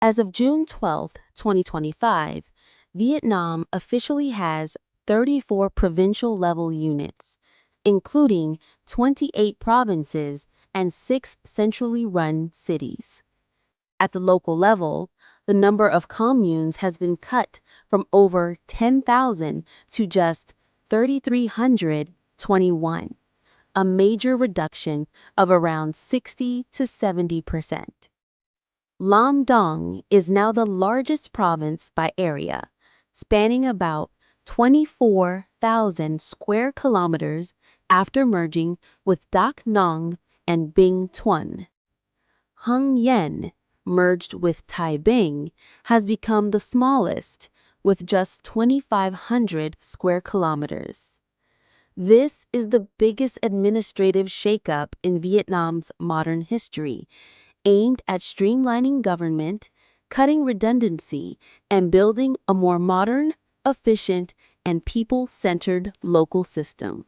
As of June 12, 2025, Vietnam officially has 34 provincial level units, including 28 provinces and 6 centrally run cities. At the local level, the number of communes has been cut from over 10,000 to just 3,321, a major reduction of around 60 to 70%. Lam Dong is now the largest province by area, spanning about 24,000 square kilometers after merging with Dak Nong and Binh Thuan. Hung Yen, merged with Tai Binh, has become the smallest, with just 2,500 square kilometers. This is the biggest administrative shakeup in Vietnam's modern history, aimed at streamlining government, cutting redundancy, and building a more modern, efficient, and people-centered local system.